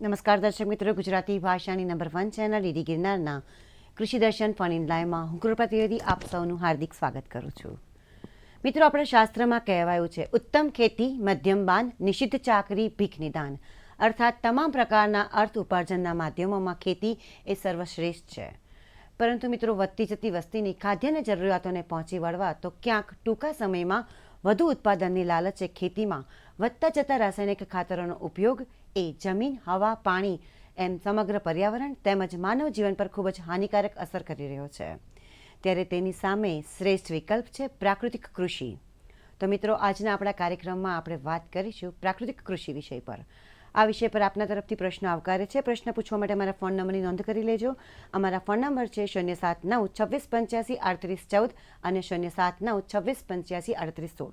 નમસ્કાર દર્શક મિત્રો, ગુજરાતી ભાષાની નંબર 1 ચેનલ ડીડી ગિરનારના કૃષિ દર્શન ફન ઇન લાઈવમાં હું કૃપા ત્રિવેદી આપ સૌનું હાર્દિક સ્વાગત કરું છું. મિત્રો, આપણે શાસ્ત્રમાં કહેવાયું છે ઉત્તમ ખેતી મધ્યમ બાન નિષિદ્ધ ચાકરી ભીખ નિદાન, અર્થાત તમામ પ્રકારના અર્થ ઉપાર્જનના માધ્યમોમાં ખેતી એ સર્વશ્રેષ્ઠ છે. પરંતુ મિત્રો, વધતી જતી વસ્તીની ખાદ્યની જરૂરિયાતોને પહોંચી વળવા તો ક્યાંક ટૂંકા સમયમાં વધુ ઉત્પાદનની લાલચે ખેતીમાં વધતા જતા રાસાયણિક ખાતરોનો ઉપયોગ એ જમીન, હવા, પાણી એમ સમગ્ર પર્યાવરણ તેમજ માનવ જીવન પર ખૂબ જ હાનિકારક અસર કરી રહ્યો છે. ત્યારે તેની સામે શ્રેષ્ઠ વિકલ્પ છે પ્રાકૃતિક કૃષિ. તો મિત્રો, આજના આપણા કાર્યક્રમમાં આપણે વાત કરીશું પ્રાકૃતિક કૃષિ વિષય પર. આ વિષય પર આપના તરફથી પ્રશ્ન આવકારે છે. પ્રશ્ન પૂછવા માટે અમારા ફોન નંબરની નોંધ કરી લેજો. અમારા ફોન નંબર છે 079 2685 3814 અને 079 2685 3816.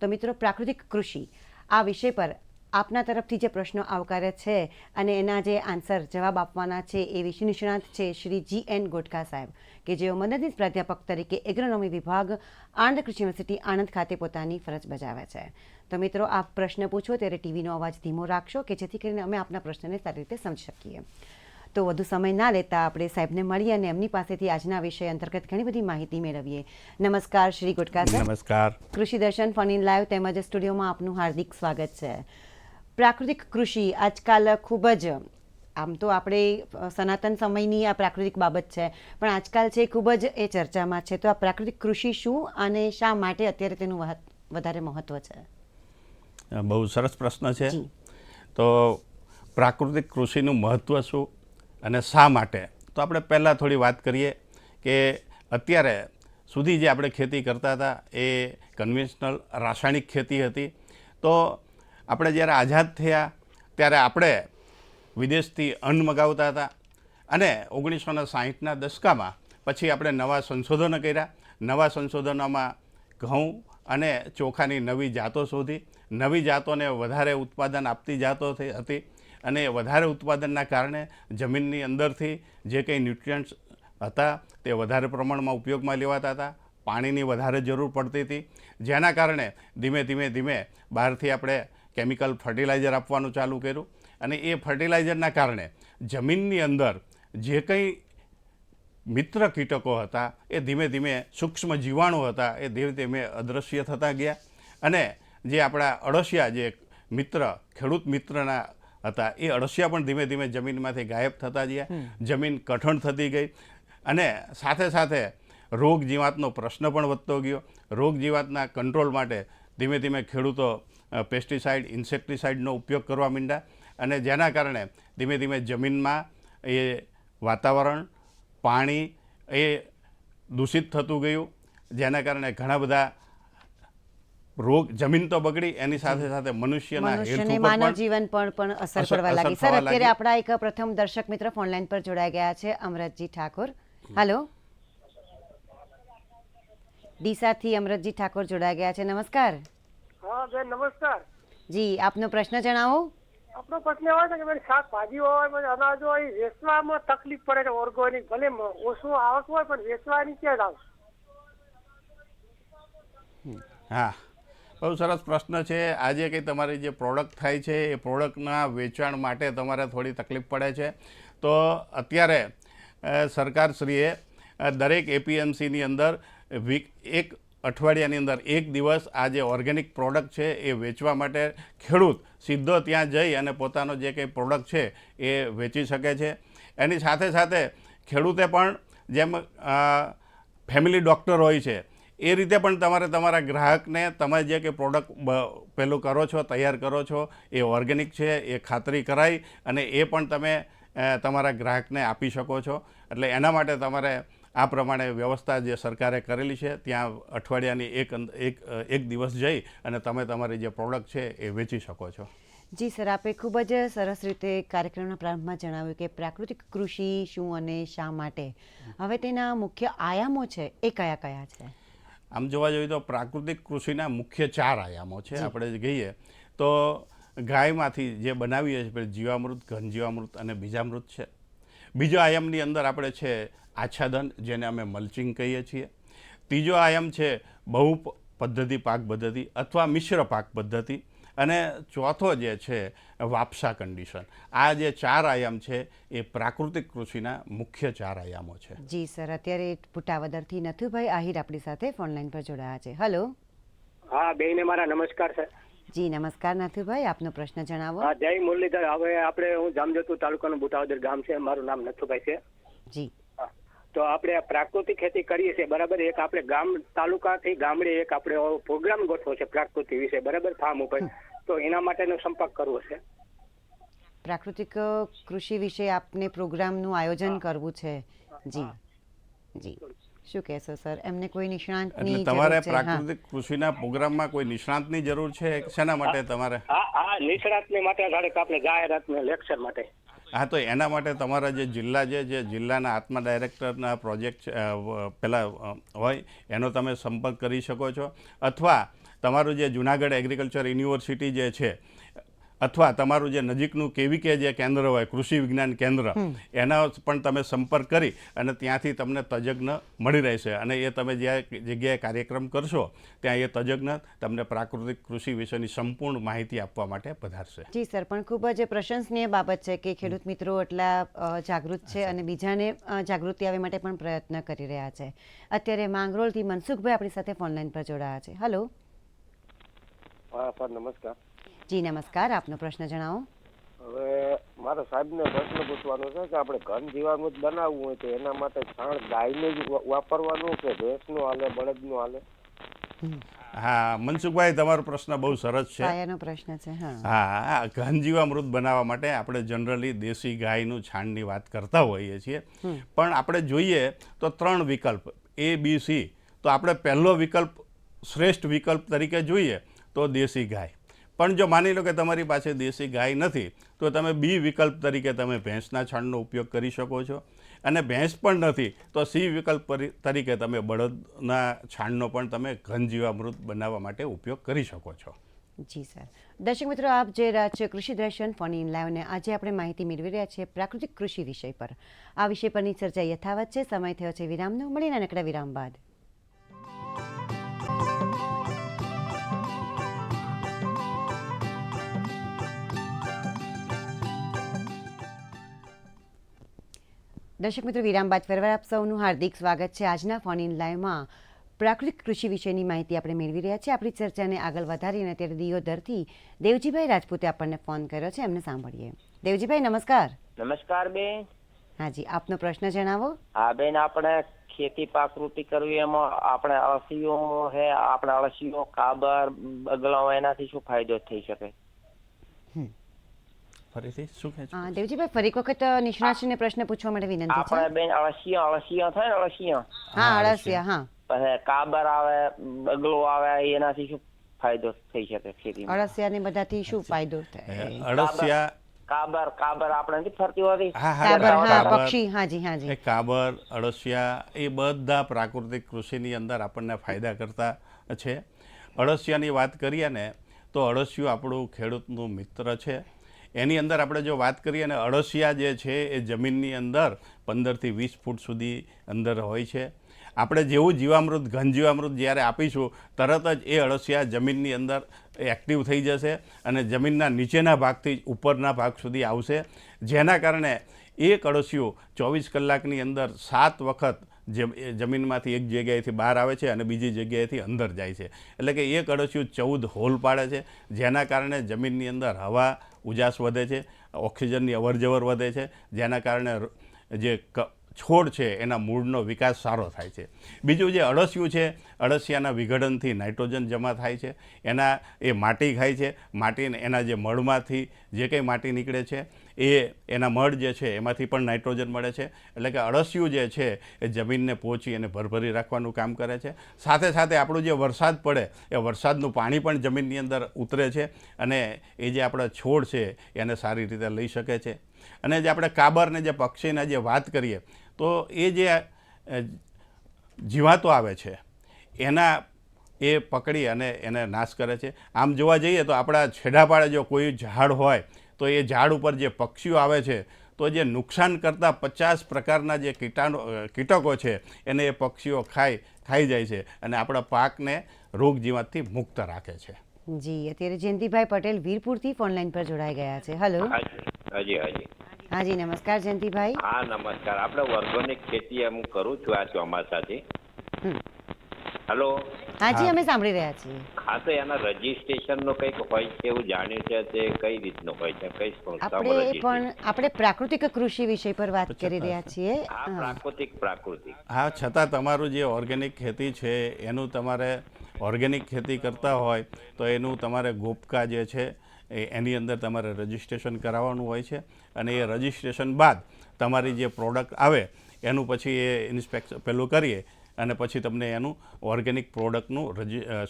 તો મિત્રો, પ્રાકૃતિક કૃષિ આ વિષય પર આપના તરફથી જે પ્રશ્નો આવકાર્ય છે અને એના જે આન્સર જવાબ આપવાના છે એ વિષય નિષ્ણાંત છે શ્રી GN ગોટકા સાહેબ, કે જેઓ મદદનીશ પ્રાધ્યાપક તરીકે એગ્રોનોમી વિભાગ આણંદ કૃષિ યુનિવર્સિટી આણંદ ખાતે પોતાની ફરજ બજાવે છે. તો મિત્રો, આપ પ્રશ્ન પૂછો ત્યારે ટીવીનો અવાજ ધીમો રાખશો કે જેથી કરીને અમે આપના પ્રશ્નને સારી રીતે સમજી શકીએ. તો વધુ સમય ના લેતા આપણે સાહેબને મળીએ અને એમની પાસેથી આજના વિષય અંતર્ગત ઘણી બધી માહિતી મેળવીએ. નમસ્કાર શ્રી ગોટકા સાહેબ. નમસ્કાર. કૃષિ દર્શન ફન ઇન લાઈવ તેમજ સ્ટુડિયોમાં આપનું હાર્દિક સ્વાગત છે. પ્રાકૃતિક કૃષિ આજકાલ ખૂબ જ, આમ તો આપણે સનાતન સમયની આ પ્રાકૃતિક બાબત છે, પણ આજકાલ છે ખૂબ જ એ ચર્ચામાં છે. તો આ પ્રાકૃતિક કૃષિ શું અને શા માટે અત્યારે તેનું વધારે મહત્વ છે? બહુ સરસ પ્રશ્ન છે. તો પ્રાકૃતિક કૃષિનું મહત્વ શું અને શા માટે, તો આપણે પહેલાં થોડી વાત કરીએ કે અત્યારે સુધી જે આપણે ખેતી કરતા હતા એ કન્વેન્શનલ રાસાયણિક ખેતી હતી. તો આપણે જ્યારે આઝાદ થયા ત્યારે આપણે વિદેશથી અન્ન મગાવતા હતા અને 1960ના દશકામાં પછી આપણે નવા સંશોધનો કર્યા. નવા સંશોધનોમાં ઘઉં અને ચોખાની નવી જાતો શોધી. નવી જાતોને વધારે ઉત્પાદન આપતી જાતો હતી અને વધારે ઉત્પાદનના કારણે જમીનની અંદરથી જે કંઈ ન્યુટ્રિયન્ટ્સ હતા તે વધારે પ્રમાણમાં ઉપયોગમાં લેવાતા હતા. પાણીની વધારે જરૂર પડતી હતી, જેના કારણે ધીમે ધીમે બહારથી આપણે કેમિકલ ફર્ટિલાઇઝર આપવાનું ચાલુ કર્યું અને એ ફર્ટિલાઇઝરના કારણે જમીનની અંદર જે કંઈ મિત્ર કીટકો હતા એ ધીમે ધીમે સૂક્ષ્મ જીવાણુ હતા એ ધીમે ધીમે અદૃશ્ય થતા ગયા અને જે આપણા અળસિયા, જે મિત્ર ખેડૂત મિત્રના હતા, એ અળસિયા પણ ધીમે ધીમે જમીનમાંથી ગાયબ થતા ગયા. જમીન કઠણ થતી ગઈ અને સાથે સાથે રોગ જીવાતનો પ્રશ્ન પણ વધતો ગયો. રોગ જીવાતના કંટ્રોલ માટે ધીમે ધીમે ખેડૂતો પેસ્ટિસાઇડ, ઇન્સેક્ટિસાઇડનો ઉપયોગ કરવા માંડ્યા અને જેના કારણે ધીમે ધીમે જમીનમાં એ વાતાવરણ, પાણી એ દૂષિત થતું ગયું, જેના કારણે ઘણા બધા રોગ, જમીન તો બગડી, એની સાથે સાથે મનુષ્યના હેલ્થ ઉપર માનવ જીવન પર પણ અસર પડવા લાગી. સર, અત્યારે આપણા એક પ્રથમ દર્શક મિત્ર ફોનલાઈન પર જોડાઈ ગયા છે, અમરતજી ઠાકોર. હેલો, ડીસાથી અમરતજી ઠાકોર જોડાઈ ગયા છે. નમસ્કાર. હા બેન, નમસ્કાર. જી, આપનો પ્રશ્ન જણાવો. આપણો પ્રશ્ન એવો છે કે બેન, શાકભાજી હોય પછી અનાજ હોય, વેચવામાં તકલીફ પડે છે. ઓર્ગેનિક ભલે ઓછું આવક હોય પણ વેચવાની ક્યાં જ આવશે? હા, બહુ સરસ પ્રશ્ન છે. આજે કંઈ તમારી જે પ્રોડક્ટ થાય છે એ પ્રોડક્ટના વેચાણ માટે તમારે થોડી તકલીફ પડે છે. તો અત્યારે સરકારશ્રીએ દરેક APMCની અંદર એક અઠવાડિયાની અંદર એક દિવસ આ જે ઓર્ગેનિક પ્રોડક્ટ છે એ વેચવા માટે ખેડૂત સીધો ત્યાં જઈ અને પોતાનો જે કંઈ પ્રોડક્ટ છે એ વેચી શકે છે. એની સાથે સાથે ખેડૂતે પણ જેમ ફેમિલી ડૉક્ટર હોય છે એ રીતે પણ તમારે તમારા ગ્રાહકને તમે જે કંઈ પ્રોડક્ટ પેલું કરો છો, તૈયાર કરો છો એ ઓર્ગેનિક છે એ ખાતરી કરાવી અને એ પણ તમે તમારા ગ્રાહકને આપી શકો છો. એટલે એના માટે તમારે આ પ્રમાણે વ્યવસ્થા જે સરકારે કરેલી છે, ત્યાં અઠવાડિયાની એક દિવસ જઈ અને તમે તમારી જે પ્રોડક્ટ છે એ વેચી શકો છો. જી સર, આપે ખૂબ જ સરસ રીતે કાર્યક્રમના પ્રારંભમાં જણાવ્યું કે પ્રાકૃતિક કૃષિ શું અને શા માટે. હવે તેના મુખ્ય આયામો છે એ કયા કયા છે? આમ જોવા જોઈએ તો પ્રાકૃતિક કૃષિના મુખ્ય 4 આયામો છે. આપણે કહીએ તો ગાયમાંથી જે બનાવીએ છીએ જીવામૃત, ઘન જીવામૃત અને બીજામૃત છે. બીજો આયામની અંદર આપણે છે આચ્છાદન, જેને અમે મલ્ચિંગ કહીએ છીએ. ત્રીજો આયામ છે બહુ પદ્ધતિ પાક પદ્ધતિ અથવા મિશ્ર પાક પદ્ધતિ અને ચોથો જે છે વાપસા કન્ડિશન. આ જે 4 આયામ છે એ પ્રાકૃતિક કૃષિના મુખ્ય 4 આયામો છે. જી સર, અત્યારે પુટાવદરથી નથુભાઈ આહિર આપણી સાથે ફોન લાઈન પર જોડાયા છે. હલો. હા બેને મારા નમસ્કાર સર. જી નમસ્કાર નથુભાઈ, આપનો પ્રશ્ન જણાવો. હા જય મુરલીધર. હવે આપણે હું જામજોધપુર તાલુકાનું બુટાવદર ગામ છે, મારું નામ નથુભાઈ છે. જી. તો આપણે પ્રાકૃતિક ખેતી કરીએ છીએ બરાબર. એક આપણે ગામ તાલુકાથી ગામડે એક આપણે પ્રોગ્રામ ગોઠવો છે પ્રાકૃતિક વિશે બરાબર, ફાર્મ ઉપર. તો એના માટેનો સંપર્ક કરવો છે. પ્રાકૃતિક કૃષિ વિશે આપને પ્રોગ્રામનું આયોજન કરવું છે. જી જી, શું કહેશો સર? એમને કોઈ નિષ્ણાંતની એટલે તમારે જરૂર છે? હા. પ્રાકૃતિક કૃષિના પ્રોગ્રામમાં કોઈ નિષ્ણાંતની જરૂર છે? શેના માટે તમારે? હા નિષ્ણાતને માટે ધારે આપણે જાહેરાતને લેક્ચર માટે. હા, તો એના માટે તમારા જે જિલ્લા જે જિલ્લાના આત્મા ડાયરેક્ટરના પ્રોજેક્ટ પેલા હોય એનો તમે સંપર્ક કરી શકો છો, અથવા તમારું જે જુનાગઢ એગ્રીકલ્ચર યુનિવર્સિટી જે છે, અથવા તમારું જે નજીકનું કેવીકે જે કેન્દ્ર હોય કૃષિ વિજ્ઞાન કેન્દ્ર, એના પણ તમે સંપર્ક કરી અને ત્યાંથી તમને તજજ્ઞ મળી રહેશે. અને એ તમે જે જગ્યાએ કાર્યક્રમ કરશો ત્યાં એ તજજ્ઞ તમને પ્રાકૃતિક કૃષિ વિશેની સંપૂર્ણ માહિતી આપવા માટે પધારશે. જી સર, પણ ખૂબ જ પ્રશંસનીય બાબત છે કે ખેડૂત મિત્રો એટલા જાગૃત છે અને બીજાને જાગૃતિ આવે માટે પણ પ્રયત્ન કરી રહ્યા છે. અત્યારે માંગરોળથી મનસુખભાઈ આપણી સાથે ફોન લાઈન પર જોડાયા છે. હલો. હા સર નમસ્કાર. જી નમસ્કાર, આપનો પ્રશ્ન જણાવો. હવે મારા સાહેબને પ્રશ્ન પૂછવાનો છે કે આપણે ઘન જીવામૃત બનાવવું હોય તો એના માટે છાણ ગાયનું જ વાપરવાનું કે ભેંસનું હાલે, બળદનું હાલે? હા મનસુખભાઈ, તમારો પ્રશ્ન બહુ સરસ છે. પાયાનો પ્રશ્ન છે. હા હા, ઘનજીવામૃત બનાવવા માટે આપણે જનરલી દેશી ગાયનું છાણની વાત કરતા હોઈએ છીએ, પણ આપણે જોઈએ તો 3 વિકલ્પ ABC. તો આપણે પહેલો વિકલ્પ શ્રેષ્ઠ વિકલ્પ તરીકે જોઈએ તો દેશી ગાય. પણ જો માની લો કે તમારી પાસે દેશી ગાય નથી તો તમે B વિકલ્પ તરીકે તમે ભેંસના છાણનો ઉપયોગ કરી શકો છો, અને ભેંસ પણ નથી તો C વિકલ્પ તરીકે તમે બળદના છાણનો પણ તમે ઘનજીવામૃત બનાવવા માટે ઉપયોગ કરી શકો છો. જી સર. દર્શક મિત્રો, આપ જે રહ્યા છે કૃષિ દર્શન ફોન ઇન લાઈવ, ને આજે આપણે માહિતી મેળવી રહ્યા છીએ પ્રાકૃતિક કૃષિ વિષય પર. આ વિષય પરની ચર્ચા યથાવત છે. સમય થયો છે વિરામનો. મળીને નાનકડા વિરામ બાદ. દર્શક મિત્રો, વિરામ બાદ ફરીવાર આપ સૌનું હાર્દિક સ્વાગત છે. આજના ફોન ઇન લાઈવમાં પ્રાકૃતિક કૃષિ વિશેની માહિતી આપણે મેળવી રહ્યા છીએ. આપણી ચર્ચાને આગળ વધારીને અત્યારે દિયોદરથી દેવજીભાઈ રાજપૂતે આપણને ફોન કર્યો છે, એમને સાંભળીએ. દેવજીભાઈ નમસ્કાર. નમસ્કાર બેન. હાજી, આપનો પ્રશ્ન જણાવો. હા બેન, આપણે ખેતી પ્રાકૃતિક કરવી એમાં આપણે અળસીઓ હે, આપણે અળસીઓ કાબર બગલાઓ, એનાથી શું ફાયદો થઈ શકે? ફરીથી શું કહે છે? દેવજીભાઈ, ફરી એક વખત નિષ્ણાતશ્રીને પ્રશ્ન પૂછવા માટે વિનંતી છે. આપણે બેન અળસીઓ થાય ને, અળસીઓ. હા, અળસિયા. હા, પછી કાબર આવે, બગલો આવે, એનાથી શું ફાયદો થઈ શકે ખેતીમાં? અળસિયા ને બધાથી શું ફાયદો થાય? અળસિયા, કાબર આપણે નથી ફરતી હોતી? કાબર, હા, પક્ષી. હાજી હાજી. કાબર, અળસિયા એ બધા પ્રાકૃતિક કૃષિની અંદર આપણને ફાયદા કરતા છે. અળસિયાની વાત કરીએ ને તો અળસિયું આપણું ખેડૂતનું મિત્ર છે. એની અંદર આપણે જો વાત કરીએ ને, અળસિયા જે છે એ જમીનની અંદર 15 થી 20 ફૂટ સુધી અંદર હોય છે. આપણે જેવું જીવામૃત ઘનજીવામૃત જ્યારે આપીશું તરત જ એ અળસિયા જમીનની અંદર એક્ટિવ થઈ જશે અને જમીનના નીચેના ભાગથી ઉપરના ભાગ સુધી આવશે, જેના કારણે એક અળસિયું 24 કલાકની અંદર 7 વખત જમીનમાંથી એક જગ્યાએથી બહાર આવે છે અને બીજી જગ્યાએથી અંદર જાય છે. એટલે કે એક અળસિયું 14 હોલ પાડે છે, જેના કારણે જમીનની અંદર હવા ઉજાસ વધે છે, ઓક્સિજનની અવરજવર વધે છે, જેના કારણે જે છોડ છે એના મૂળનો વિકાસ સારો થાય છે. બીજું જે અળસિયું છે, અળસિયાના વિઘટનથી નાઇટ્રોજન જમા થાય છે, એ માટી ખાય છે. માટીને એના જે મળમાંથી જે કંઈ માટી નીકળે છે એના મળ જે છે એમાંથી પણ નાઇટ્રોજન મળે છે. એટલે કે અળસિયું જે છે એ જમીનને પહોંચી અને ભરભરી રાખવાનું કામ કરે છે. સાથે સાથે આપણું જે વરસાદ પડે એ વરસાદનું પાણી પણ જમીનની અંદર ઉતરે છે અને એ જે આપણા છોડ છે એને સારી રીતે લઈ શકે છે. અને જે આપણે કાબરને જે પક્ષીના જે વાત કરીએ તો એ જે જીવાતો આવે છે એ પકડી અને એને નાશ કરે છે. આમ જોવા જઈએ તો આપણા છેડાપાડે જો કોઈ ઝાડ હોય તો એ ઝાડ ઉપર જે પક્ષીઓ આવે છે તો જે નુકસાન કરતા 50 પ્રકારના જે કીટકો છે એને એ પક્ષીઓ ખાઈ જાય છે અને આપણા પાકને રોગ જીવાતથી મુક્ત રાખે છે. જી અત્યારે જયંતિભાઈ પટેલ વીરપુરથી ફોન લાઈન પર જોડાઈ ગયા છે. હલો. હાજી હાજી. હાજી નમસ્કાર જયંતિભાઈ. હા નમસ્કાર. આપણે ઓર્ગેનિક ખેતી હું કરું છું આ ચોમાસાથી. હમ. હલો. હાજી અમે સાંભળી રહ્યા છીએ. હા તો એના રજીસ્ટ્રેશનનો કંઈક હોય છે એવું જાણ્યું છે તે કઈ રીતનું હોય છે, કઈ સંસ્થામાં રજીસ્ટ્રેશન? આપણે પ્રાકૃતિક કૃષિ વિષય પર વાત કરી રહ્યા છીએ. હા પ્રાકૃતિક. હા, છતાં તમારું જે ઓર્ગેનિક ખેતી છે એનું તમારે ઓર્ગેનિક ખેતી કરતા હોય તો એનું તમારે ગોપકા જે છે એની અંદર તમારે રજિસ્ટ્રેશન કરાવવાનું હોય છે અને એ રજિસ્ટ્રેશન બાદ તમારી જે પ્રોડક્ટ આવે એનું પછી એ ઇન્સ્પેક્શન પેલું કરીએ અને પછી તમને એનું ઓર્ગેનિક પ્રોડક્ટનું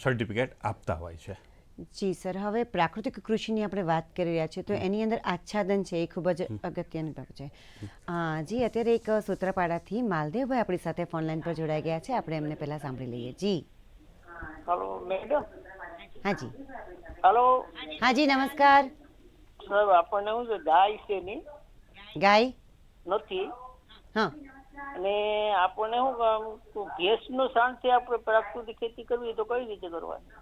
સર્ટિફિકેટ આપતા હોય છે. જી સર, હવે પ્રાકૃતિક કૃષિની આપણે વાત કરી રહ્યા છીએ તો એની અંદર આચ્છાદન છે એ ખૂબ જ અગત્યની બાબત છે. જી અત્યારે એક સૂત્રાપાડાથી માલદેવભાઈ આપણી સાથે ફોન લાઈન પર જોડાઈ ગયા છે. આપણે એમને પહેલાં સાંભળી લઈએ. જી હેલો મેડમ. હાજી. હેલો હાજી નમસ્કાર. સાહેબ, આપણને શું છે, ગાય છે નહીં, ગાય નથી, હા અને આપણને શું ભેંસનું શાંતિ આપણે પ્રાકૃતિક ખેતી કરવી તો કઈ રીતે કરવાની?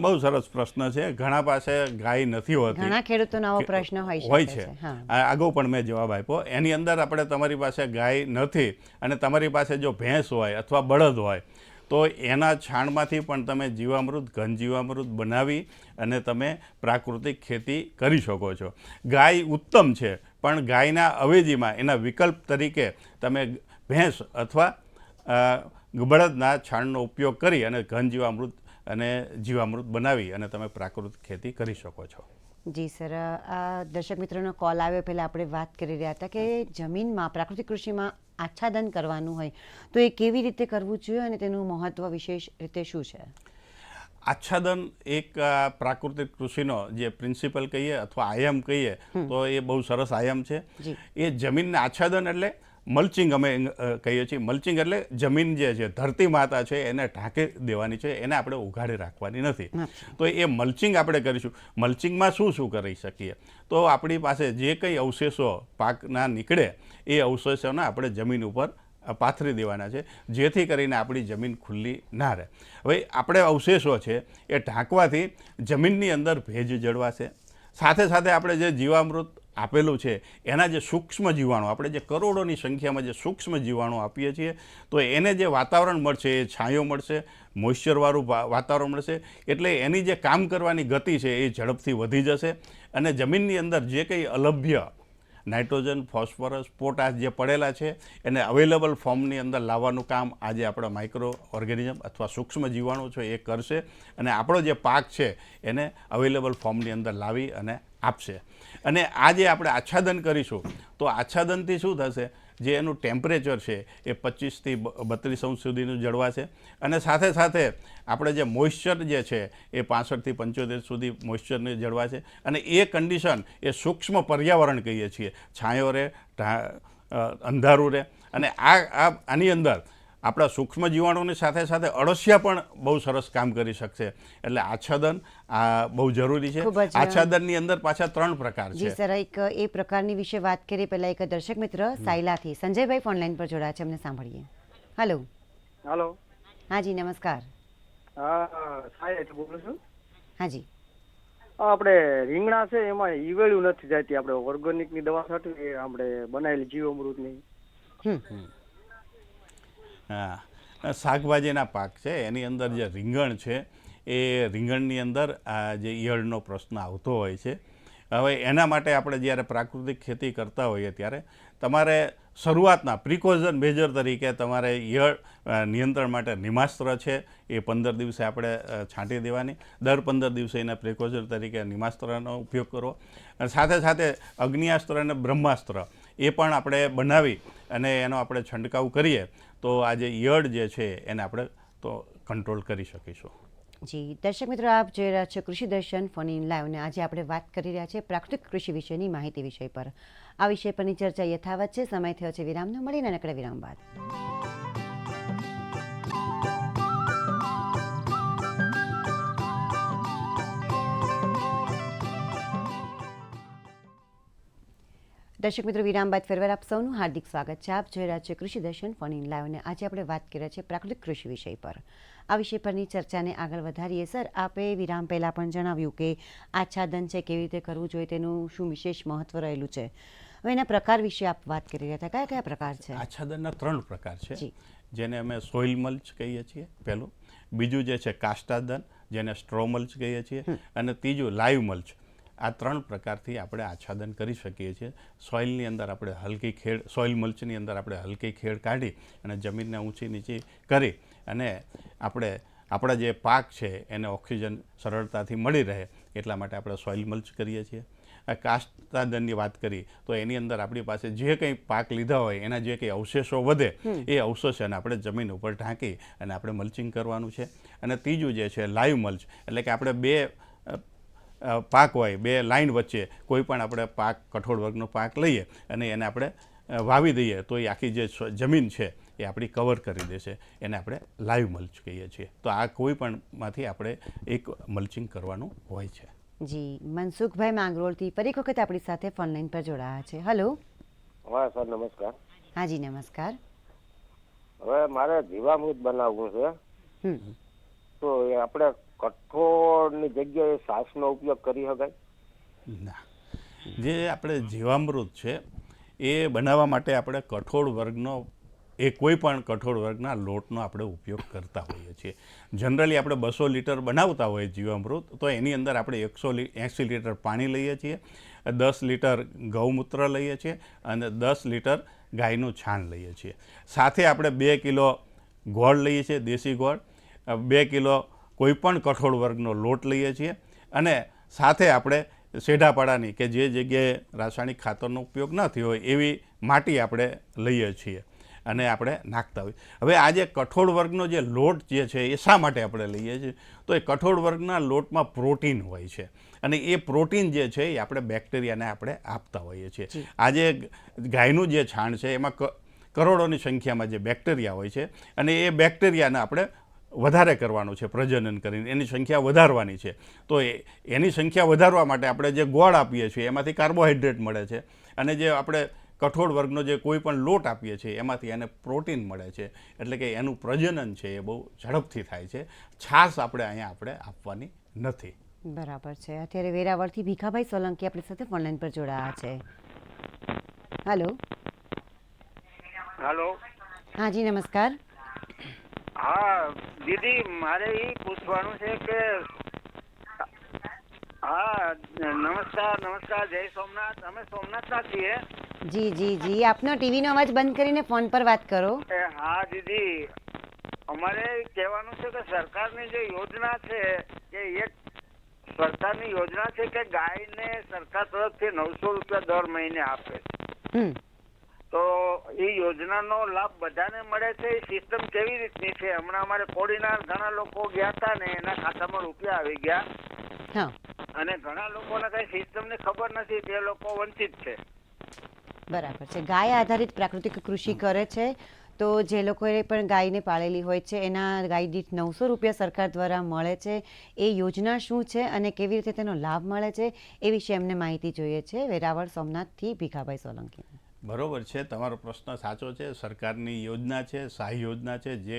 બહુ સરસ પ્રશ્ન છે. ઘણા પાસે ગાય નથી હોતી, ઘણા ખેડૂતોનો આવો પ્રશ્ન હોય હોય શકે છે. છે. હા. અગાઉ પણ મેં જવાબ આપ્યો. એની અંદર આપણે તમારી પાસે ગાય નથી અને તમારી પાસે જો ભેંસ હોય અથવા બળદ હોય તો એના છાણમાંથી પણ તમે જીવામૃત ઘન જીવામૃત બનાવી અને તમે પ્રાકૃતિક ખેતી કરી શકો છો. ગાય ઉત્તમ છે, પણ ગાયના અવેજીમાં એના વિકલ્પ તરીકે તમે ભેંસ અથવા બળદના છાણનો ઉપયોગ કરી અને ઘન જીવામૃત અને જીવામૃત બનાવી અને તમે પ્રાકૃતિક ખેતી કરી શકો છો. જી સર, આ દર્શક મિત્રોનો કોલ આવ્યો પહેલાં આપણે વાત કરી રહ્યા હતા કે જમીનમાં પ્રાકૃતિક કૃષિમાં આચ્છાદન કરવાનું હોય તો એ કેવી રીતે કરવું જોઈએ અને તેનું મહત્વ વિશેષ રીતે શું છે? આચ્છાદન એક પ્રાકૃતિક કૃષિનો જે પ્રિન્સિપલ કહીએ અથવા આયામ કહીએ તો એ બહુ સરસ આયામ છે. એ જમીનને આચ્છાદન એટલે મલ્ચિંગ અમે કહીએ છીએ. મલ્ચિંગ એટલે જમીન જે છે, ધરતી માતા છે, એને ઢાંકી દેવાની છે, એને આપણે ઉઘાડી રાખવાની નથી. તો એ મલ્ચિંગ આપણે કરીશું. મલ્ચિંગમાં શું શું કરી શકીએ? તો આપણી પાસે જે કંઈ અવશેષો પાકના નીકળે એ અવશેષોને આપણે જમીન ઉપર પાથરી દેવાના છે, જેથી કરીને આપણી જમીન ખુલ્લી ના રહે. હવે આપણે અવશેષો છે એ ઢાંકવાથી જમીનની અંદર ભેજ જળવાશે. સાથે સાથે આપણે જે જીવામૃત આપેલું છે એના જે સૂક્ષ્મ જીવાણુ, આપણે જે કરોડોની સંખ્યામાં જે સૂક્ષ્મ જીવાણુ આપીએ છીએ તો એને જે વાતાવરણ મળશે એ છાંયો મળશે, મોઇશ્ચરવાળું વાતાવરણ મળશે, એટલે એની જે કામ કરવાની ગતિ છે એ ઝડપથી વધી જશે અને જમીનની અંદર જે કંઈ અલભ્ય નાઇટ્રોજન, ફોસ્ફરસ, પોટાશ જે પડેલા છે એને અવેલેબલ ફોર્મની અંદર લાવવાનું કામ આજે આપણા માઇક્રો ઓર્ગેનિઝમ અથવા સૂક્ષ્મ જીવાણુ છે એ કરશે અને આપણો જે પાક છે એને અવેલેબલ ફોર્મની અંદર લાવી અને આપશે. અને આ જે આપણે આચ્છાદન કરીશું તો આચ્છાદનથી શું થશે, જે એનું ટેમ્પરેચર છે એ 25 થી 32 અંશ સુધીનું જળવાશે અને સાથે સાથે આપણે જે મોઇશ્ચર જે છે એ 65 થી 75 સુધી મોઇશ્ચરને જળવાશે. અને એ કન્ડિશન એ સૂક્ષ્મ પર્યાવરણ કહીએ છીએ, છાંયો રહે, અંધારું રહે. અને આની અંદર આપણા સૂક્ષ્મ જીવાણુની સાથે સાથે અળસિયા પણ બહુ સરસ કામ કરી શકશે. એટલે આચ્છાદન આ બહુ જરૂરી છે. આચ્છાદનની અંદર પાછા 3 પ્રકાર છે. જી સર, એક એ પ્રકારની વિશે વાત કરીએ પહેલાં એક દર્શક મિત્ર સાયલાથી સંજયભાઈ ફોન લાઈન પર જોડાયા છે, એમને સાંભળીએ. હેલો. હેલો. હાજી નમસ્કાર. હા સાહેબ બોલું છું. હાજી. આપણે રીંગણા છે એમાં ઈવેળું નથી જતી, આપણે ઓર્ગેનિકની દવા સાથે આપણે બનાવેલી જીવામૃતની. હા, શાકભાજીના પાક છે એની અંદર જે રીંગણ છે એ રીંગણની અંદર આ જે ઈયળનો પ્રશ્ન આવતો હોય છે. હવે એના માટે આપણે જ્યારે પ્રાકૃતિક ખેતી કરતા હોઈએ ત્યારે તમારે શરૂઆતના પ્રિકોઝન મેજર તરીકે તમારે ઈયળ નિયંત્રણ માટે નિમાસ્ત્ર છે એ 15 દિવસે આપણે છાંટી દેવાની. દર 15 દિવસે એના પ્રિકોઝન તરીકે નિમાસ્ત્રનો ઉપયોગ કરવો. અને સાથે સાથે અગ્નિયાસ્ત્ર અને બ્રહ્માસ્ત્ર એ પણ આપણે બનાવી અને એનો આપણે છંટકાવ કરીએ તો આ જે ઈયળ જે છે એને આપણે તો કંટ્રોલ કરી શકીશું. જી દર્શક મિત્રો, આપ જોઈ રહ્યા છો કૃષિ દર્શન ફોન ઇન લાઈવ અને આજે આપણે વાત કરી રહ્યા છીએ પ્રાકૃતિક કૃષિ વિશેની માહિતી વિષય પર. આ વિષય પરની ચર્ચા યથાવત છે. સમય થયો છે વિરામનો. મળીને નકડા વિરામ બાદ. દર્શક મિત્રો, વિરામ બાદ ફેરવાર આપ સૌનું હાર્દિક સ્વાગત છે. આપ જોઈ રહ્યા છે કૃષિ દર્શન ફોન ઇન લાઈવ અને આજે આપણે વાત કરી રહ્યા છીએ પ્રાકૃતિક કૃષિ વિષય પર. આ વિષય પરની ચર્ચાને આગળ વધારીએ. સર, આપે વિરામ પહેલાં પણ જણાવ્યું કે આચ્છાદન છે કેવી રીતે કરવું જોઈએ, તેનું શું વિશેષ મહત્વ રહેલું છે. હવે એના પ્રકાર વિશે આપ વાત કરી રહ્યા હતા. કયા કયા પ્રકાર છે? આચ્છાદનના 3 પ્રકાર છે, જી. જેને અમે સોઇલ મલ્ચ કહીએ છીએ પહેલું, બીજું જે છે કાષ્ટાદન જેને સ્ટ્રો મલ્ચ કહીએ છીએ, અને ત્રીજું લાઈવ મલ્ચ. આ 3 પ્રકારથી આપણે આચ્છાદન કરી શકીએ છીએ. સોઇલની અંદર આપણે હલકી ખેડ, સોઇલ મલ્ચની અંદર આપણે હલકી ખેડ કાઢી અને જમીનને ઊંચી નીચી કરી અને આપણે આપણા જે પાક છે એને ઓક્સિજન સરળતાથી મળી રહે એટલા માટે આપણે સોઇલ મલ્ચ કરીએ છીએ. કાષ્ટાદનની વાત કરી તો એની અંદર આપણી પાસે જે કંઈ પાક લીધા હોય એના જે કંઈ અવશેષો વધે એ અવશેષોને આપણે જમીન ઉપર ઢાંકી અને આપણે મલ્ચિંગ કરવાનું છે. અને ત્રીજું જે છે લાઈવ મલ્ચ, એટલે કે આપણે 2 પાક હોય, 2 લાઈન વચ્ચે કોઈ પણ આપણે પાક, કઠોળ વર્ગનો પાક લઈએ અને એને આપણે વાવી દઈએ તો એ આખી જે જમીન છે એ આપણી કવર કરી દેશે. એને આપણે લાઈવ મલ્ચ કહીએ છીએ. તો આ કોઈ પણમાંથી આપણે એક મલ્ચિંગ કરવાનું હોય છે. જી. મનસુખભાઈ માંગરોળથી ફરી એક વખત આપણી સાથે ફોન લાઈન પર જોડાયા છે. હલો. હા સર, નમસ્કાર. હા જી, નમસ્કાર. હવે મારે જીવામૃત બનાવવું છે, હમ તો એ આપણે કઠોળની જગ્યાએ છાશનો ઉપયોગ કરી શકાય? ના, જે આપણે જીવામૃત છે એ બનાવવા માટે આપણે કઠોળ વર્ગનો કોઈ પણ કઠોળ વર્ગના લોટનો આપણે ઉપયોગ કરતા હોઈએ છીએ. જનરલી આપણે 200 લીટર બનાવતા હોઈએ જીવામૃત, તો એની અંદર આપણે 180 લીટર પાણી લઈએ છીએ, 10 લીટર ગૌમૂત્ર લઈએ છીએ અને 10 લીટર ગાયનું છાણ લઈએ છીએ. સાથે આપણે 2 કિલો ગોળ લઈએ છીએ, દેશી ગોળ, 2 કિલો કોઈ પણ કઠોળ વર્ગનો લોટ લઈએ છીએ અને સાથે આપણે સેઢાપાડાની, કે જે જગ્યાએ રાસાયણિક ખાતરનો ઉપયોગ ન થયો હોય એવી માટી આપણે લઈએ છીએ અને આપણે નાખતા હોઈએ. હવે આ જે કઠોળ વર્ગનો જે લોટ જે છે એ શા માટે આપણે લઈએ છીએ? તો એ કઠોળ વર્ગના લોટમાં પ્રોટીન હોય છે અને એ પ્રોટીન જે છે એ આપણે બેક્ટેરિયાને આપણે આપતા હોઈએ છીએ. આ જે ગાયનું જે છાણ છે એમાં કરોડોની સંખ્યામાં જે બેક્ટેરિયા હોય છે અને એ બેક્ટેરિયાને આપણે વધારે કરવાનું છે, પ્રજનન કરીને એની સંખ્યા વધારવાની છે. તો એની સંખ્યા વધારવા માટે આપણે જે ગોળ આપીએ છીએ એમાંથી કાર્બોહાઈડ્રેટ મળે છે અને જે આપણે કઠોળ વર્ગનો જે કોઈ પણ લોટ આપીએ છીએ એમાંથી એને પ્રોટીન મળે છે, એટલે કે એનું પ્રજનન છે એ બહુ ઝડપથી થાય છે. છાશ આપણે અહીંયા આપણે આપવાની નથી. બરાબર છે. અત્યારે વેરાવળથી ભીખાભાઈ સોલંકી આપણી સાથે ફોન લાઈન પર જોડાયા છે. હલો. હેલો. હા જી, નમસ્કાર. હા દીદી, મારે એ પૂછવાનું છે કે હા નમસ્કાર, જય સોમનાથ. અમે સોમનાથના છીએ. જી જી જી, આપનો ટીવીનો અવાજ બંધ કરીને ફોન પર વાત કરો. હા દીદી, અમારે કહેવાનું છે કે સરકારની જે યોજના છે કે સરકારની યોજના છે કે ગાયને સરકાર તરફથી 900 રૂપિયા દર મહિને આપે. તો એ યોજનાનો લાભ બધાને મળે છે? એ સિસ્ટમ કેવી રીતની છે? હમણાં અમારે કોડીના ઘણા લોકો ગયા હતા ને એના ખાતામાં રૂપિયા આવી ગયા અને ઘણા લોકોને કઈ સિસ્ટમની ખબર નથી, તે લોકો વંચિત છે. બરાબર છે. ગાય આધારિત પ્રાકૃતિક કૃષિ કરે છે તો જે લોકોએ પણ ગાયને પાળેલી હોય છે એના ગાય દીઠ 900 રૂપિયા સરકાર દ્વારા મળે છે. એ યોજના શું છે અને કેવી રીતે તેનો લાભ મળે છે એ વિશે એમને માહિતી જોઈએ છે. વેરાવળ સોમનાથથી ભીખાભાઈ સોલંકી. બરોબર છે, તમારો પ્રશ્ન સાચો છે. સરકારની યોજના છે, સહાય યોજના છે. જે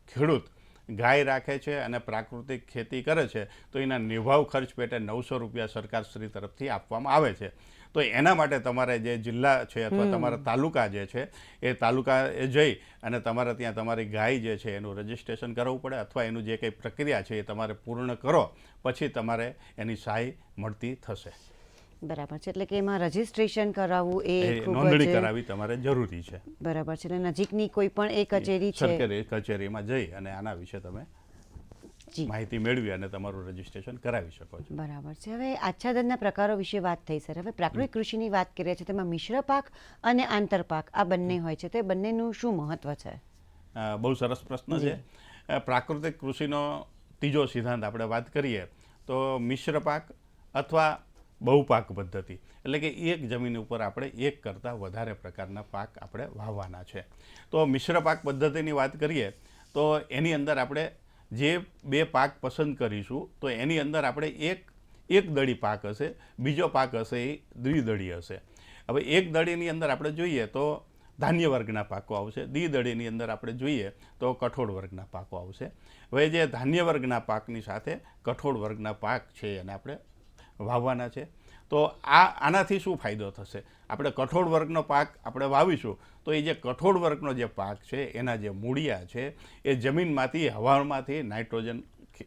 ખેડૂત ગાય રાખે છે અને પ્રાકૃતિક ખેતી કરે છે તો એના નિભાવ ખર્ચ પેટે 900 રૂપિયા સરકારશ્રી તરફથી આપવામાં આવે છે. તો એના માટે તમારે જે જિલ્લા છે અથવા તમારા તાલુકા જે છે એ તાલુકાએ જઈ અને તમારે ત્યાં તમારી ગાય જે છે એનું રજિસ્ટ્રેશન કરાવવું પડે અથવા એનું જે કંઈ પ્રક્રિયા છે એ તમારે પૂર્ણ કરો પછી તમારે એની સહાય મળતી થશે. બરાબર છે. એટલે કે એમાં રજિસ્ટ્રેશન કરાવવું એ નોંધણી કરાવવી તમારે જરૂરી છે. બરાબર છે. એટલે નજીકની કોઈ પણ એ કચેરી છે, સરકારી કચેરીમાં જઈ અને આના વિશે તમે માહિતી મેળવી અને તમારું રજિસ્ટ્રેશન કરાવી શકો છો. બરાબર છે. હવે આચ્છાદનના પ્રકારો વિશે વાત થઈ સર. હવે પ્રાકૃતિક કૃષિની વાત કરીએ છીએ તેમાં મિશ્ર પાક અને આંતરપાક આ બંને હોય છે, તો એ બંનેનું શું મહત્વ છે? બહુ સરસ પ્રશ્ન છે. પ્રાકૃતિક કૃષિનો ત્રીજો સિદ્ધાંત આપણે વાત કરીએ તો મિશ્ર પાક અથવા બહુપાક પદ્ધતિ, એટલે કે એક જમીન ઉપર આપણે એક કરતાં વધારે પ્રકારના પાક આપણે વાવવાના છે. તો મિશ્ર પાક પદ્ધતિની વાત કરીએ તો એની અંદર આપણે જે 2 પાક પસંદ કરીશું તો એની અંદર આપણે એક દળી પાક હશે, બીજો પાક હશે એ દ્વિદળી હશે. હવે એક દળીની અંદર આપણે જોઈએ તો ધાન્ય વર્ગના પાકો આવશે, દ્વિદળીની અંદર આપણે જોઈએ તો કઠોળ વર્ગના પાકો આવશે. હવે જે ધાન્ય વર્ગના પાકની સાથે કઠોળ વર્ગના પાક છે એને આપણે વાવવાના છે. તો આનાથી શું ફાયદો થશે? આપણે કઠોળ વર્ગનો પાક આપણે વાવીશું તો એ જે કઠોળ વર્ગનો જે પાક છે એના જે મૂળિયા છે એ જમીનમાંથી હવામાંથી નાઇટ્રોજન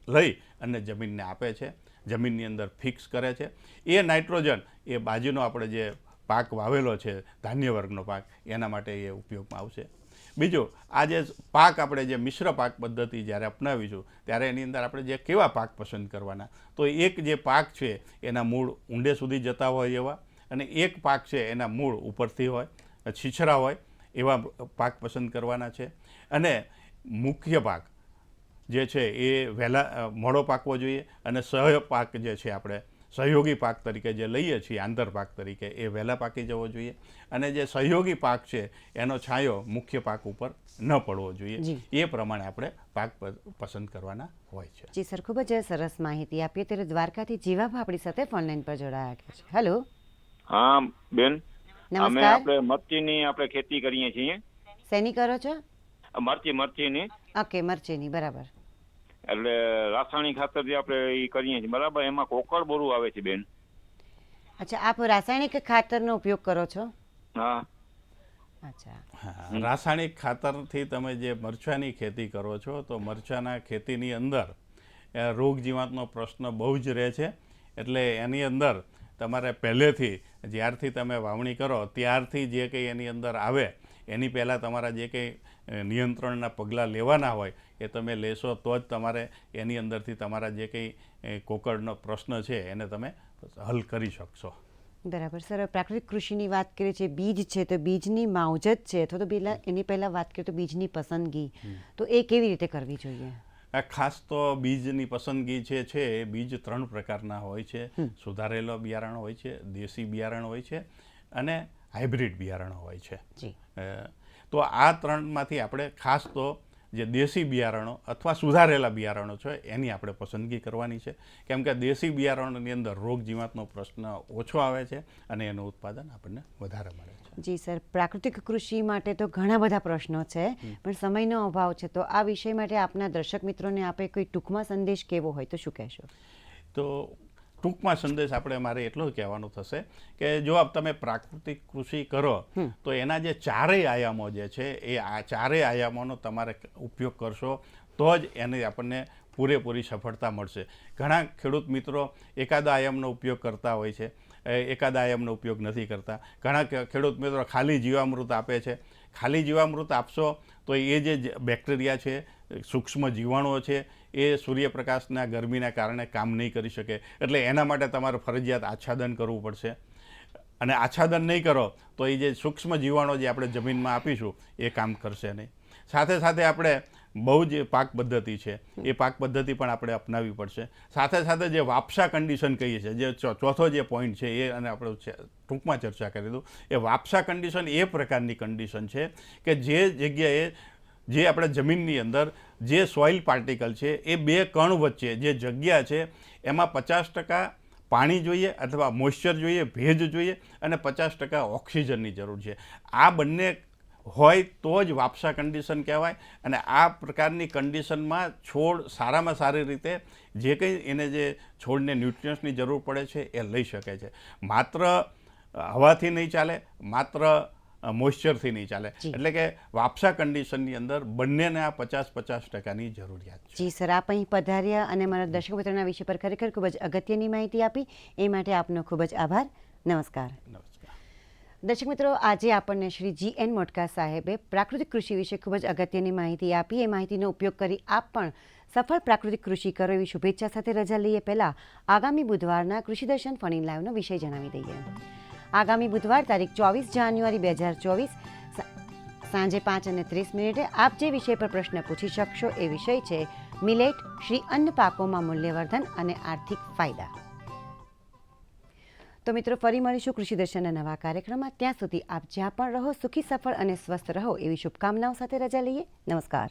લઈ અને જમીનને આપે છે, જમીનની અંદર ફિક્સ કરે છે. એ નાઇટ્રોજન એ બાજુનો આપણે જે પાક વાવેલો છે ધાન્ય વર્ગનો પાક એના માટે એ ઉપયોગમાં આવશે. બીજું, આ જે પાક આપણે જે મિશ્ર પાક પદ્ધતિ જ્યારે અપનાવીશું ત્યારે એની અંદર આપણે જે કેવા પાક પસંદ કરવાના, તો એક જે પાક છે એના મૂળ ઊંડે સુધી જતા હોય એવા, અને એક પાક છે એના મૂળ ઉપરથી હોય, છીછરા હોય એવા પાક પસંદ કરવાના છે. અને મુખ્ય પાક જે છે એ વહેલા મોડો પાકવો જોઈએ, અને પાક જે છે આપણે સહયોગી પાક તરીકે જે લઈએ છીએ આંતર પાક તરીકે એ વહેલા પાકી જવો જોઈએ. અને જે સહયોગી પાક છે એનો છાંયો મુખ્ય પાક ઉપર ન પડવો જોઈએ. એ પ્રમાણે આપણે પાક પસંદ કરવાના હોય છે. જી સર, ખૂબ જ સરસ માહિતી આપી. ત્યારે દ્વારકાથી જીવાભા આપણી સાથે ફોનલાઈન પર જોડાયા છે. હેલો. હા બેન, અમે નમસ્કાર. આપણે મરચીની આપણે ખેતી કરીએ છીએ. શેની કરો છો? મરચીની. ઓકે, મરચીની, બરાબર. એટલે રાસાયણિક ખાતર જે આપણે એ કરીએ છીએ, બરાબર, એમાં કોકર બોરું આવે છે બેન. અચ્છા, આપ રાસાયણિક ખાતરનો ઉપયોગ કરો છો? હા. અચ્છા. હા, રાસાયણિક ખાતરથી તમે જે મરચાની ખેતી કરો છો તો મરચાના ખેતીની અંદર રોગ જીવાતનો પ્રશ્ન બહુ જ રહે છે. એટલે એની અંદર તમારે પહેલેથી જ્યારથી તમે વાવણી કરો ત્યારથી જે કંઈ એની અંદર આવે એની પહેલાં તમારા જે કંઈ નિયંત્રણના પગલાં લેવાના હોય એ તમે લેશો તો જ તમારે એની અંદરથી તમારા જે કંઈ કોકરનો પ્રશ્ન છે એને તમે હલ કરી શકશો. બરાબર સર, પ્રાકૃતિક કૃષિની વાત કરીએ છીએ, બીજ છે તો બીજની માવજત છે, અથવા તો એની પહેલાં વાત કરીએ તો બીજની પસંદગી, તો એ કેવી રીતે કરવી જોઈએ? ખાસ તો બીજની પસંદગી છે એ બીજ 3 પ્રકારના હોય છે. સુધારેલો બિયારણ હોય છે, દેશી બિયારણ હોય છે, અને હાઇબ્રિડ બિયારણ હોય છે. તો આ 3માંથી આપણે ખાસ તો જે દેશી બિયારણો અથવા સુધારેલા બિયારણો છે એની આપણે પસંદગી કરવાની છે. કેમ કે દેશી બિયારણોની અંદર રોગ જીવાતનો પ્રશ્ન ઓછો આવે છે અને એનું ઉત્પાદન આપણને વધારે મળે છે. જી સર, પ્રાકૃતિક કૃષિ માટે તો ઘણા બધા પ્રશ્નો છે, પણ સમયનો અભાવ છે, તો આ વિષય માટે આપના દર્શક મિત્રોને આપે કોઈ ટૂંકમાં સંદેશ કેવો હોય તો શું કહેશો? તો ટૂંકમાં સંદેશ આપણે મારે એટલો જ કહેવાનો થશે કે જો તમે પ્રાકૃતિક કૃષિ કરો તો એના જે 4 આયામો જે છે એ આ 4 આયામોનો તમારે ઉપયોગ કરશો તો જ એને આપણને પૂરેપૂરી સફળતા મળશે. ઘણા ખેડૂત મિત્રો એકાદ આયામનો ઉપયોગ કરતા હોય છે, એકાદ આયામનો ઉપયોગ નથી કરતા. ઘણા ખેડૂત મિત્રો ખાલી જીવામૃત આપે છે. ખાલી જીવામૃત આપશો તો એ જે બેક્ટેરિયા છે, સૂક્ષ્મ જીવાણુઓ છે, એ સૂર્યપ્રકાશના ગરમીના કારણે કામ નહીં કરી શકે. એટલે એના માટે તમારે ફરજિયાત આચ્છાદન કરવું પડશે. અને આચ્છાદન નહીં કરો તો એ જે સૂક્ષ્મ જીવાણુઓ જે આપણે જમીનમાં આપીશું એ કામ કરશે નહીં. સાથે સાથે આપણે બહુ જે પાક પદ્ધતિ છે એ પાક પદ્ધતિ પણ આપણે અપનાવવી પડશે. સાથે સાથે જે વાપસા કન્ડિશન કહીએ છીએ, જે ચોથો જે પોઈન્ટ છે એ અને આપણે ટૂંકમાં ચર્ચા કરી દઉં. એ વાપસા કન્ડિશન એ પ્રકારની કન્ડિશન છે કે જે જગ્યાએ જે આપણે જમીનની અંદર જે સોઇલ પાર્ટિકલ છે એ 2 કણ વચ્ચે જે જગ્યા છે એમાં 50% પાણી જોઈએ અથવા મોઇશ્ચર જોઈએ, ભેજ જોઈએ, અને 50% ઓક્સિજનની જરૂર છે. આ બંને હોય તો જ વાપસા કન્ડિશન કહેવાય. અને આ પ્રકારની કન્ડિશનમાં છોડ સારામાં સારી રીતે જે કંઈ એને જે છોડને ન્યુટ્રિયન્ટ્સની જરૂર પડે છે એ લઈ શકે છે. માત્ર હવાથી નહીં ચાલે, માત્ર મોઇશ્ચરથી નહીં ચાલે. એટલે કે વાપસા કન્ડિશનની અંદર બંનેને આ 50-50%ની જરૂરિયાત છે. જી સર, આપ અહીં પધાર્યા અને મારા દર્શક મિત્રોના વિષય પર ખરેખર ખૂબ જ અગત્યની માહિતી આપી, એ માટે આપનો ખૂબ જ આભાર. નમસ્કાર. દર્શક મિત્રો, આજે આપણને શ્રી GN મોટકા સાહેબે પ્રાકૃતિક કૃષિ વિશે ખૂબ જ અગત્યની માહિતી આપી. એ માહિતીનો ઉપયોગ કરી આપ પણ સફળ પ્રાકૃતિક કૃષિ કરો એવી શુભેચ્છા સાથે રજા લઈએ. પહેલાં આગામી બુધવારના કૃષિ દર્શન ફોન ઇન લાઈવનો વિષય જણાવી દઈએ. આગામી બુધવાર તારીખ 24 જાન્યુઆરી 2024 સાંજે 5:30 આપ જે વિષય પર પ્રશ્ન પૂછી શકશો એ વિષય છે મિલેટ, શ્રી અન્ન પાકોમાં મૂલ્યવર્ધન અને આર્થિક ફાયદા. તો મિત્રો, ફરી મળીશું કૃષિ દર્શનના નવા કાર્યક્રમમાં. ત્યાં સુધી આપ જ્યાં પણ રહો સુખી, સફળ અને સ્વસ્થ રહો એવી શુભકામનાઓ સાથે રજા લઈએ. નમસ્કાર.